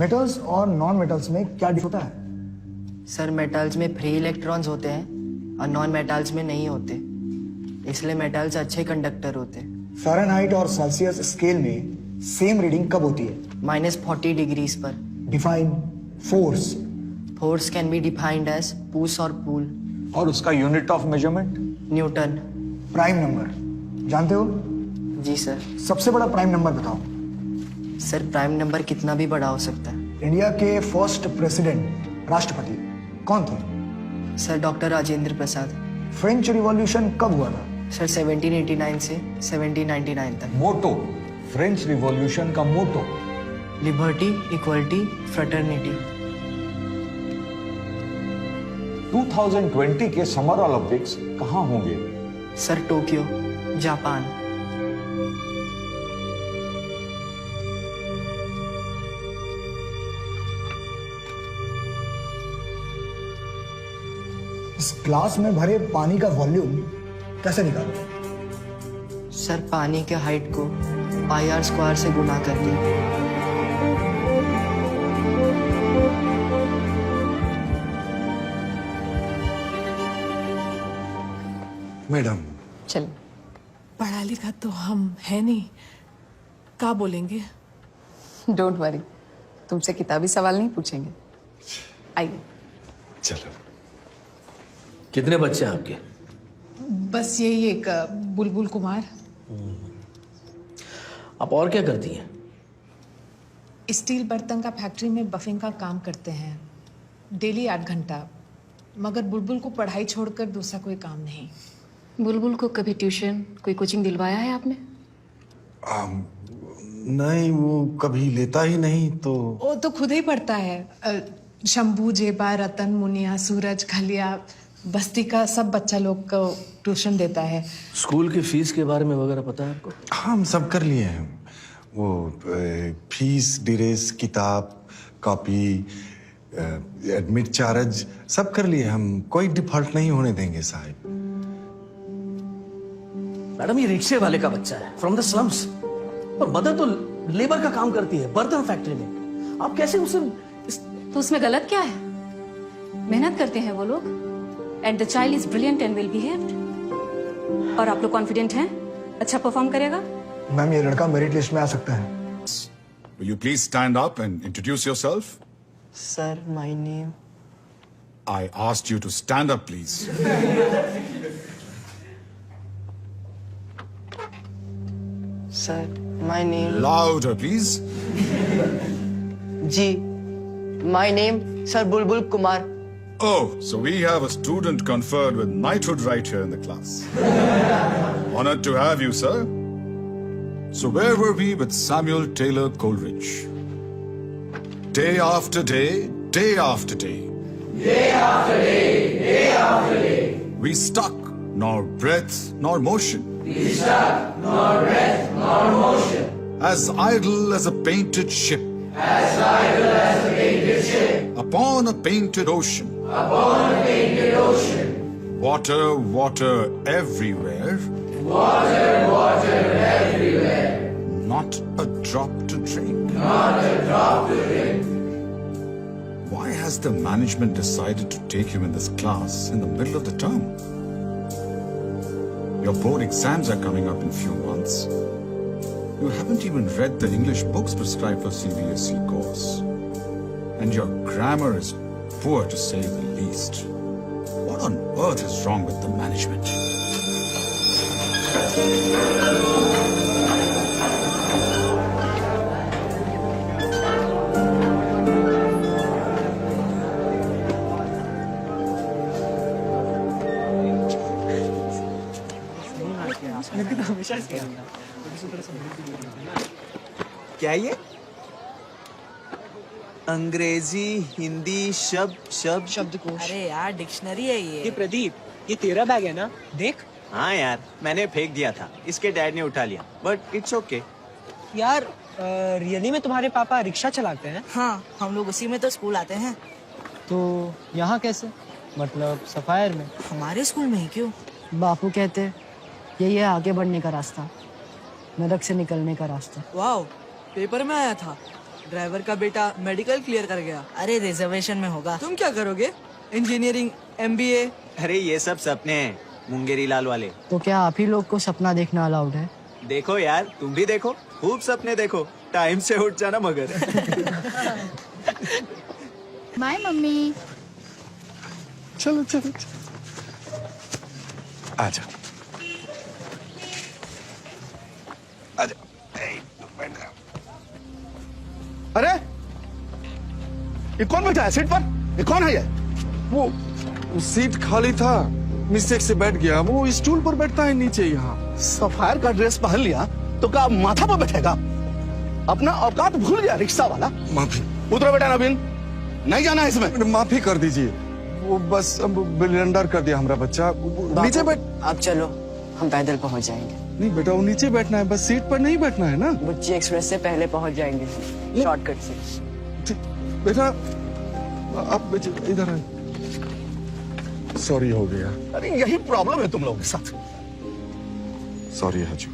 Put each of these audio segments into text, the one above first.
Metals और non metals में क्या डिफरेंस होता है? सर मेटल्स में फ्री इलेक्ट्रॉन्स होते हैं और नॉन मेटल्स में नहीं होते, इसलिए मेटल्स अच्छे कंडक्टर होते हैं। फ़ारेनहाइट और सेल्सियस स्केल में सेम रीडिंग कब होती है? -40 डिग्रीज पर। Define force. Force can be defined as push और पुल। और उसका unit of measurement? Newton. Prime number जानते हो? जी सर। सबसे बड़ा प्राइम नंबर बताओ। सर प्राइम नंबर कितना भी बड़ा हो सकता है। इंडिया के फर्स्ट प्रेसिडेंट राष्ट्रपति कौन थे? Sir doctor Rajendra Prasad. French revolution कब हुआ था? सर 1789 से 1799 तक। मोटो, फ्रेंच रिवॉल्यूशन का मोटो? Liberty, equality, fraternity. 2020 के समर ओलंपिक्स कहाँ होंगे? Sir Tokyo, Japan. इस ग्लास में भरे पानी का वॉल्यूम कैसे निकालो? सर पानी के हाइट को πr² से गुना करके। मैडम चल। पढ़ा लिखा तो हम है नहीं, क्या बोलेंगे? डोंट वरी, तुमसे किताबी सवाल नहीं पूछेंगे। आइए। चलो। कितने बच्चे हैं आपके? बस यही एक बुलबुल कुमार। आप और क्या करती हैं? स्टील बर्तन का फैक्ट्री में बफिंग का काम करते हैं, डेली 8 घंटा। मगर बुलबुल को पढ़ाई छोड़कर दूसरा कोई काम नहीं। बुलबुल को कभी ट्यूशन, कोई कोचिंग दिलवाया है आपने? नहीं, वो कभी लेता ही नहीं। तो वो तो खुद ही पढ़ता है। शंभू, जेबा, रतन, मुनिया, सूरज, खलिया, बस्ती का सब बच्चा लोग को ट्यूशन देता है। स्कूल की फीस के बारे में वगैरह पता है आपको? हाँ, हम सब कर लिए हैं। वो फीस, ड्रेस, किताब, कॉपी, एडमिट चार्ज सब कर लिए हम। कोई डिफॉल्ट नहीं होने देंगे साहब। मैडम ये रिक्शे वाले का बच्चा है, फ्रॉम द स्लम्स, और मदर तो लेबर का काम करती है बर्तन फैक्ट्री में। आप कैसे उसे तो उसमें गलत क्या है? मेहनत करते हैं वो लोग, and the child is brilliant and well behaved. और आप लोग कॉन्फिडेंट हैं अच्छा परफॉर्म करेगा? मैम ये लड़का मेरिट लिस्ट में आ सकता है। Will you please stand up and introduce yourself? Sir my name. I asked you to stand up, please. Sir my name. Louder, please. जी my name sir Bulbul Kumar. Oh, so we have a student conferred with knighthood right here in the class. Honored to have you, sir. So where were we with Samuel Taylor Coleridge? Day after day, day after day. Day after day, day after day. We stuck, nor breath, nor motion. We stuck, nor breath, nor motion. As idle as a painted ship. As idle as a painted ship. Upon a painted ocean. Upon a painted ocean. Water, water everywhere. Water, water everywhere. Not a drop to drink. Not a drop to drink. Why has the management decided to take him in this class in the middle of the term? Your board exams are coming up in few months. You haven't even read the English books prescribed for CBSE course. And your grammar is poor to say the least. What on earth is wrong with the management? क्या ये? अंग्रेजी, हिंदी, शब्दकोश। अरे यार dictionary है ये प्रदीप, ये तेरा बैग है ना? देख। हाँ यार, मैंने फेंक दिया था, इसके डैड ने उठा लिया, बट इट्स ओके। यार रियली में तुम्हारे पापा रिक्शा चलाते हैं? हाँ, हम लोग उसी में तो स्कूल आते हैं। तो यहाँ कैसे? मतलब सफायर में? हमारे स्कूल में ही क्यों? बापू कहते यही है आगे बढ़ने का रास्ता, नरक से निकलने का रास्ता। वाह, पेपर में आया था। ड्राइवर का बेटा मेडिकल क्लियर कर गया। अरे रिजर्वेशन में होगा। तुम क्या करोगे? Engineering, MBA। अरे ये सब सपने हैं, मुंगेरी लाल वाले। तो क्या आप ही लोग को सपना देखना अलाउड है? देखो यार, तुम भी देखो, खूब सपने देखो, टाइम से उठ जाना मगर। Bye mummy. चलो चलो चलो। आजा आजा। अरे ये कौन बैठा है सीट पर? ये कौन है ये? वो सीट खाली था, मिस्टेक से बैठ गया। वो स्टूल पर बैठता है नीचे यहाँ। सफायर का ड्रेस पहन लिया तो क्या माथा पर बैठेगा? अपना औकात भूल गया रिक्शा वाला। माफी उतरो बेटा नवीन, नहीं जाना है इसमें। माफी कर दीजिए। वो बस ब्लेंडर कर दिया हमारा बच्चा। नीचे बैठ। आप चलो, हम पैदल पहुंच जाएंगे। नहीं बेटा, वो नीचे बैठना है, बस सीट पर नहीं बैठना है ना। बुच्ची एक्सप्रेस से पहले पहुंच जाएंगे, शॉर्टकट से। ठीक, बेटा आप इधर आए। सॉरी हो गया। अरे यही प्रॉब्लम है तुम लोगों के साथ। सॉरी हजू।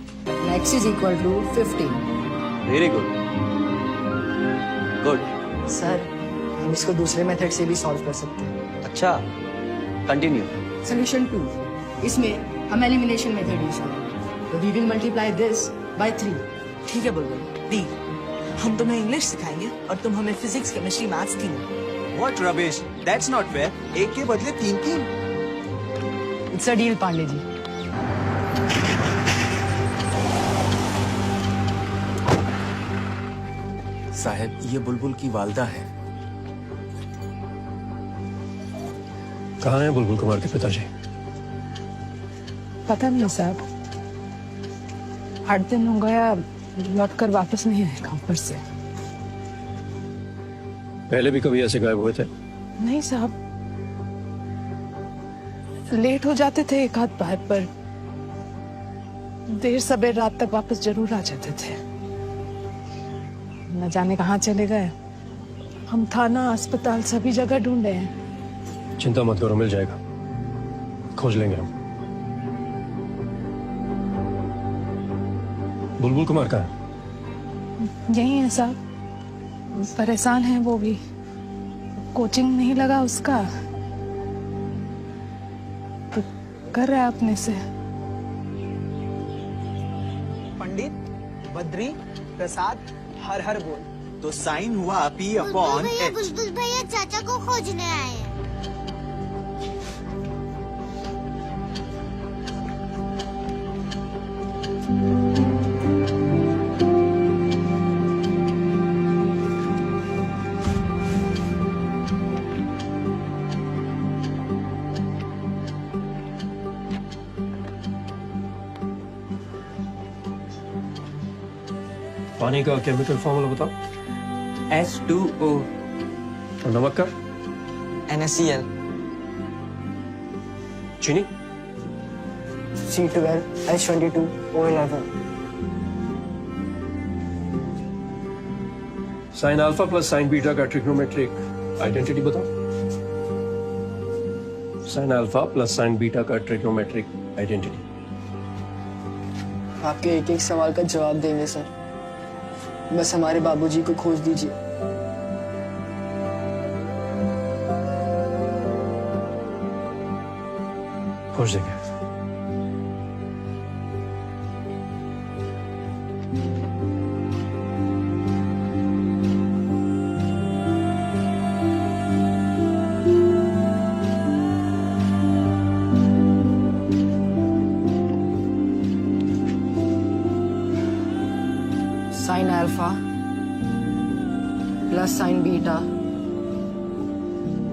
X is equal to 15। Very good good. Sir, हम इसको दूसरे मेथड से भी सॉल्व कर सकते हैं। अच्छा, कंटिन्यू। सोल्यूशन 2, इसमें हम एलिमिनेशन मेथड यूज करेंगे। तो we will multiply this by 3। ठीक है बुलबुल, डी। हम तुम्हें इंग्लिश सिखाएंगे और तुम हमें फिजिक्स, केमिस्ट्री, मैथ्स तीनों। What rubbish? That's not fair. एक के बदले 3-3। It's a deal Pandey ji. साहब, ये बुलबुल की वालदा है। कहाँ है बुलबुल कुमार के पिताजी? पता नहीं साहब, 8 दिन हो गया लौट कर वापस नहीं आए काम पर से। पहले भी कभी ऐसे गायब हुए थे? नहीं साहब, लेट हो जाते थे एक आध बार, पर देर सबेर रात तक वापस जरूर आ जाते थे। न जाने कहाँ चले गए। हम थाना, अस्पताल सभी जगह ढूंढे हैं। चिंता मत करो, मिल जाएगा, खोज लेंगे हम। बुलबुल कुमार का है? यही है साहब, परेशान है वो भी। कोचिंग नहीं लगा उसका, तो कर रहा है अपने से। पंडित, बद्री, प्रसाद, हर हर बोल। तो साइन हुआ P अपॉन H। बुलबुल भैया चाचा को खोजने आए हैं। पानी का केमिकल फॉर्मूला बताओ। H2O। और नमक का? NaCl। चीनी? C12H22O11। Sign alpha plus sine beta का ट्रिग्नोमेट्रिक आइडेंटिटी बताओ। Sign alpha plus sine beta का ट्रिग्नोमेट्रिक आइडेंटिटी। आपके एक एक सवाल का जवाब देंगे सर, बस हमारे बाबूजी को खोज दीजिए। खोज देंगे। Sine alpha plus sine beta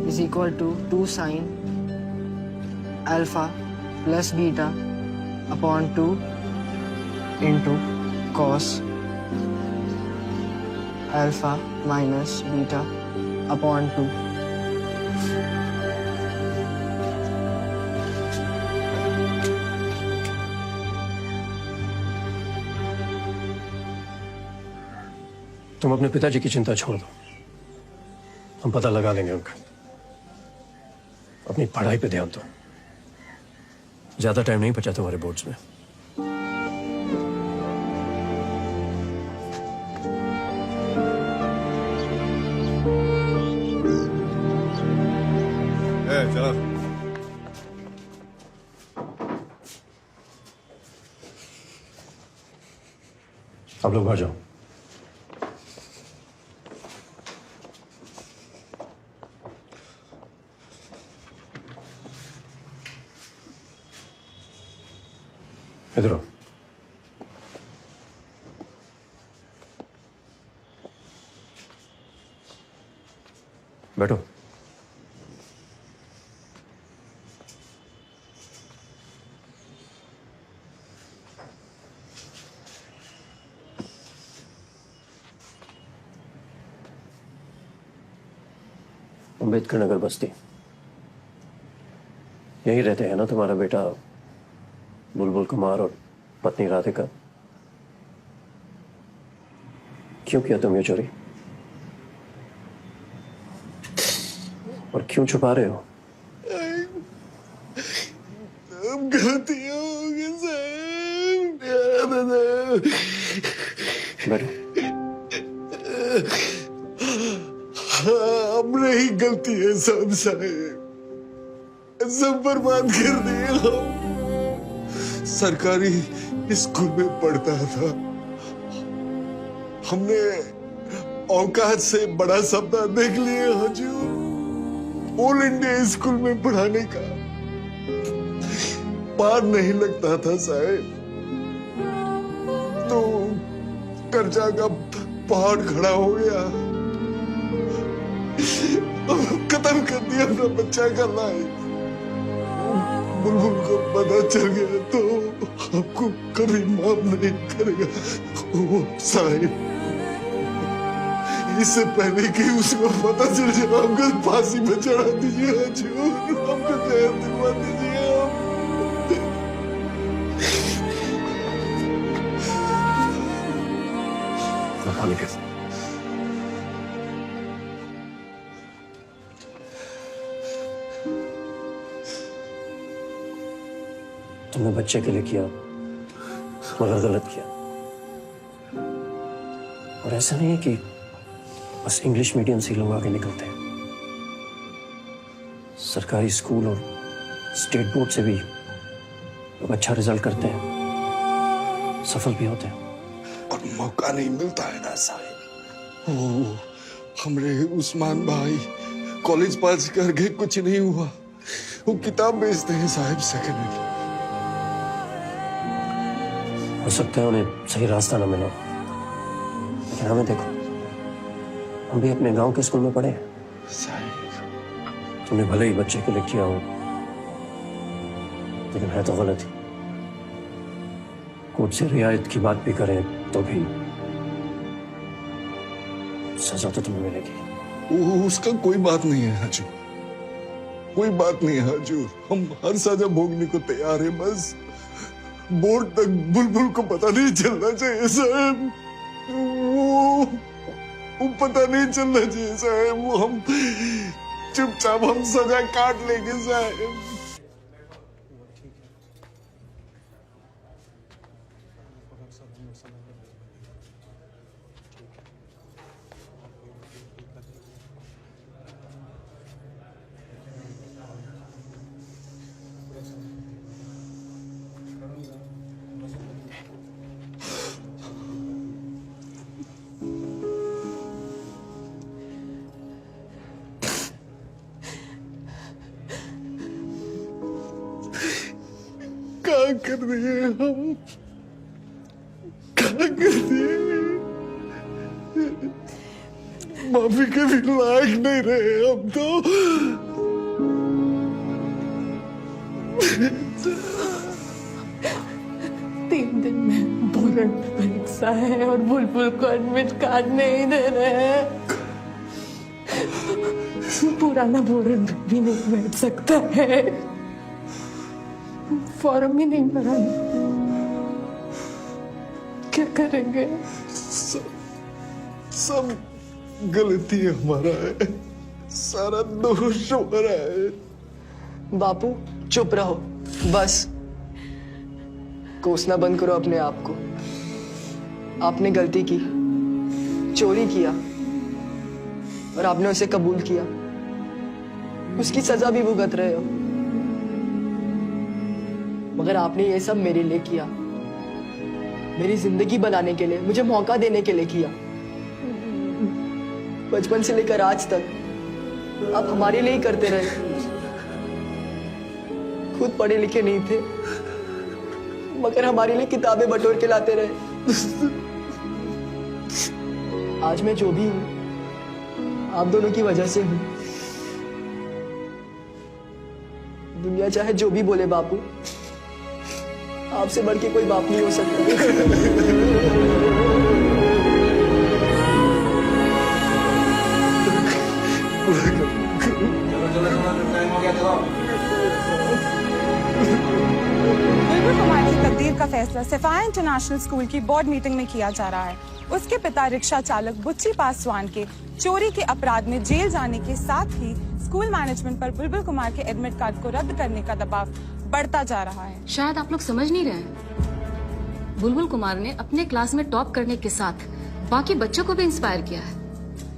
is equal to 2 sine alpha plus beta upon 2 into cos alpha minus beta upon 2। तुम अपने पिताजी की चिंता छोड़ दो, हम पता लगा लेंगे उनका। अपनी पढ़ाई पे ध्यान दो, ज्यादा टाइम नहीं बचा तुम्हारे बोर्ड्स में। चलो। आप लोग बाहर जाओ। इधर आओ। बैठो। अम्बेडकर नगर बस्ती, यही रहते हैं ना तुम्हारा बेटा बुलबुल कुमार और पत्नी राधिका? क्यों किया तुम ये चोरी और क्यों छुपा रहे हो? गलती हो गई साहब। बैठो। हमने ही गलती है सब साहब, सब बर्बाद कर दिए हम। सरकारी स्कूल में पढ़ता था, हमने औकात से बड़ा सपना देख लिया हजूर, ऑल इंडिया स्कूल में पढ़ाने का। पार नहीं लगता था साहब, तो कर्जा का पहाड़ खड़ा हो गया, खत्म कर दिया अपना बच्चा का लाइफ। बुलबुल को पता चल गया तो आपको कभी माफ नहीं करेगा वो साहिब। इससे पहले कि उसको पता चल जाए हमको फांसी में चढ़ा दीजिए हजूर, हमको जहर दिलवा दीजिए। तुमने बच्चे के लिए किया मगर गलत किया। और ऐसा नहीं है कि बस इंग्लिश मीडियम से लोग आगे निकलते हैं, सरकारी स्कूल और स्टेट बोर्ड से भी लोग अच्छा रिजल्ट करते हैं, सफल भी होते हैं। और मौका नहीं मिलता है ना साहिब। ओ, हमरे उस्मान भाई कॉलेज पास करके कुछ नहीं हुआ, वो किताब बेचते हैं साहिब सेकंड हैंड। हो सकता है उन्हें सही रास्ता ना मिला, लेकिन हमें देखो, हम भी अपने गांव के स्कूल में पढ़े हैं। साहिब तुमने भले ही बच्चे के लिए किया हो, लेकिन है तो गलत ही। कोर्ट से रियायत की बात भी करें तो भी सजा तो तुम्हें मिलेगी। उसका कोई बात नहीं है हजूर, कोई बात नहीं है हजूर, हम हर सजा भोगने को तैयार है। बस बोर्ड तक बुलबुल को पता नहीं चलना चाहिए साहब, वो पता नहीं चलना चाहिए साहब। वो हम चुपचाप हम सजा काट लेंगे साहब। क्या कर रहे हैं हम, क्या कर दिए? माफी के भी लायक नहीं रहे हम तो। 3 दिन में बोरन परीक्षा है और बुलबुल को एडमिट कार्ड नहीं दे रहे हैं। पुराना बोरन भी नहीं बैठ सकता है, फॉर्म ही नहीं भरा। क्या करेंगे? सब गलती हमारा है, सारा दोष हमारा है। बापू चुप रहो, बस कोसना बंद करो अपने आप को। आपने गलती की, चोरी किया और आपने उसे कबूल किया। उसकी सजा भी भुगत रहे हो। मगर आपने ये सब मेरे लिए किया, मेरी जिंदगी बनाने के लिए, मुझे मौका देने के लिए किया। बचपन से लेकर आज तक आप हमारे लिए ही करते रहे। खुद पढ़े लिखे नहीं थे, मगर हमारे लिए किताबें बटोर के लाते रहे। आज मैं जो भी हूं, आप दोनों की वजह से हूं। दुनिया चाहे जो भी बोले बापू, आपसे बढ़ के कोई बाप नहीं हो सकता। बुलबुल कुमार की तकदीर का फैसला सफाया इंटरनेशनल स्कूल की बोर्ड मीटिंग में किया जा रहा है। उसके पिता रिक्शा चालक बुच्ची पासवान के चोरी के अपराध में जेल जाने के साथ ही स्कूल मैनेजमेंट पर बुलबुल कुमार के एडमिट कार्ड को रद्द करने का दबाव बढ़ता जा रहा है। शायद आप लोग समझ नहीं रहे। बुलबुल कुमार ने अपने क्लास में टॉप करने के साथ बाकी बच्चों को भी इंस्पायर किया है।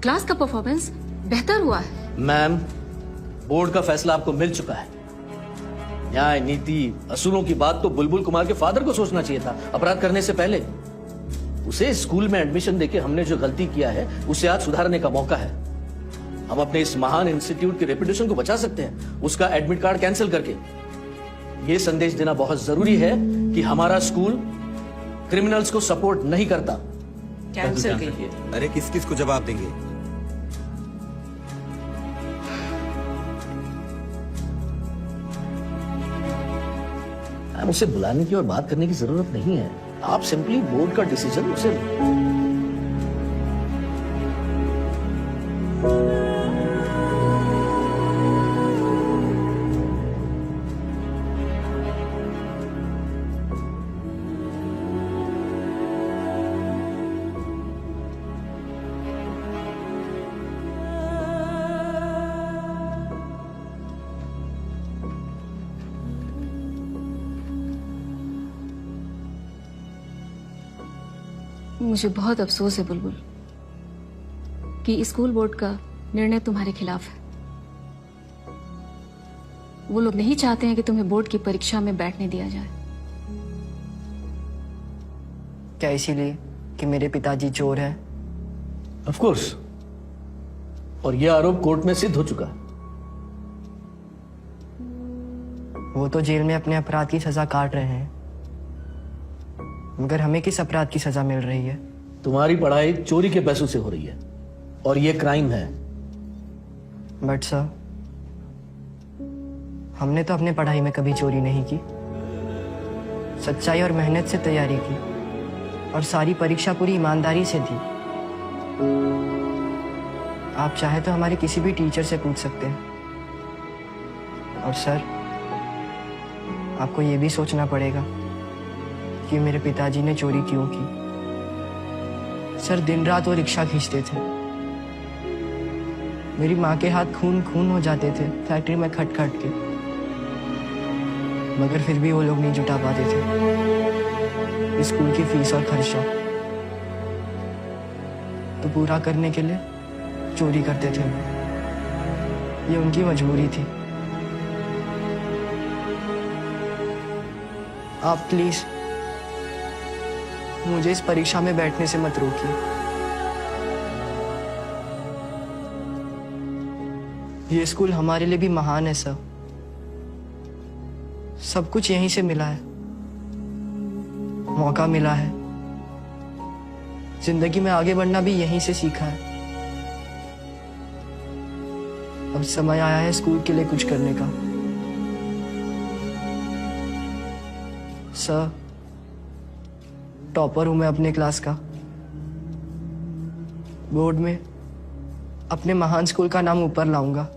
क्लास का परफॉर्मेंस बेहतर हुआ है। मैम, बोर्ड का फैसला आपको मिल चुका है। न्याय, नीति, असूलों की बात तो बुलबुल कुमार के फादर को सोचना चाहिए था अपराध करने से पहले। उसे स्कूल में एडमिशन देके हमने जो गलती किया है उसे आज सुधारने का मौका है। हम अपने इस महान इंस्टीट्यूट की रेपुटेशन को बचा सकते हैं उसका एडमिट कार्ड कैंसिल करके। ये संदेश देना बहुत जरूरी है कि हमारा स्कूल क्रिमिनल्स को सपोर्ट नहीं करता। कैंसिल कीजिए। अरे किस किस को जवाब देंगे? उसे बुलाने की और बात करने की जरूरत नहीं है। आप सिंपली बोर्ड का डिसीजन उसे मुझे बहुत अफसोस है बुलबुल कि स्कूल बोर्ड का निर्णय तुम्हारे खिलाफ है। वो लोग नहीं चाहते हैं कि तुम्हें बोर्ड की परीक्षा में बैठने दिया जाए। क्या इसीलिए कि मेरे पिताजी चोर हैं? ऑफ कोर्स, और यह आरोप कोर्ट में सिद्ध हो चुका है। वो तो जेल में अपने अपराध की सजा काट रहे हैं, मगर हमें किस अपराध की सजा मिल रही है? तुम्हारी पढ़ाई चोरी के पैसों से हो रही है और ये क्राइम है। बट सर, हमने तो अपने पढ़ाई में कभी चोरी नहीं की। सच्चाई और मेहनत से तैयारी की और सारी परीक्षा पूरी ईमानदारी से दी। आप चाहे तो हमारे किसी भी टीचर से पूछ सकते हैं। और सर, आपको ये भी सोचना पड़ेगा कि मेरे पिताजी ने चोरी क्यों की। सर, दिन रात वो रिक्शा खींचते थे। मेरी माँ के हाथ खून खून हो जाते थे फैक्ट्री में खट खट के, मगर फिर भी वो लोग नहीं जुटा पाते थे स्कूल की फीस और खर्चा। तो पूरा करने के लिए चोरी करते थे। ये उनकी मजबूरी थी। आप प्लीज मुझे इस परीक्षा में बैठने से मत रोकिए। ये स्कूल हमारे लिए भी महान है सर। सब कुछ यहीं से मिला है, मौका मिला है। जिंदगी में आगे बढ़ना भी यहीं से सीखा है। अब समय आया है स्कूल के लिए कुछ करने का। सर, टॉपर हूं मैं अपने क्लास का। बोर्ड में अपने महान स्कूल का नाम ऊपर लाऊंगा।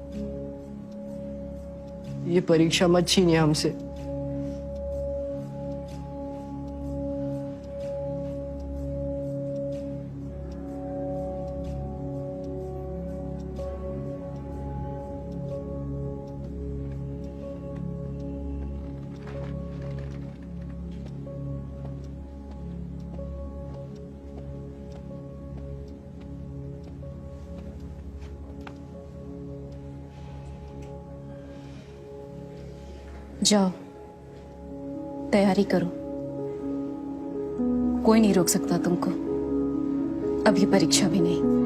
ये परीक्षा मत छीनिए हमसे। जाओ, तैयारी करो, कोई नहीं रोक सकता तुमको, अभी परीक्षा भी नहीं।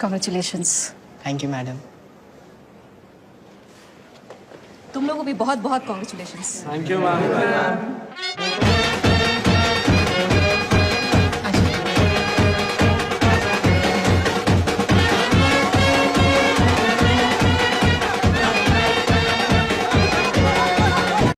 Congratulations. Thank you madam. तुम लोगों को भी बहुत बहुत कॉन्ग्रेचुलेशंस। Thank you ma'am.